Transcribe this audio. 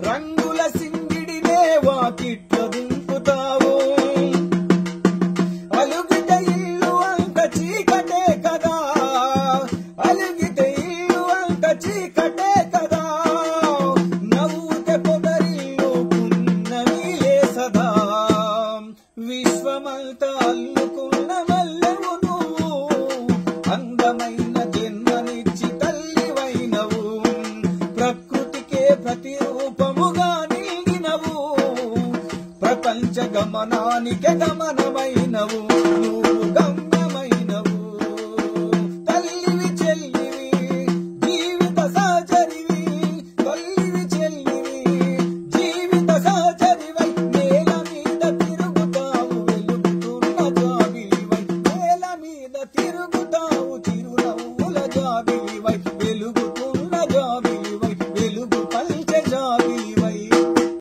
రంగుల సింగిడినే వాకిట్లో దింపుతావు అలుగితే ఇల్లు అంత చీకటే కదా అలుగితే ఇల్లు అంత చీకటే కదా నవ్వుతే పొదరిల్లు పున్నమిలే సదా విశ్వమంతా అల్లుకున్న మల్లెవు నువ్వు అందమైన జన్మనిచ్చి తల్లివైనవు ప్రకృతికే ప్రతిరూపముగా నిలిగినవు ప్రపంచ గమనానికే గమనం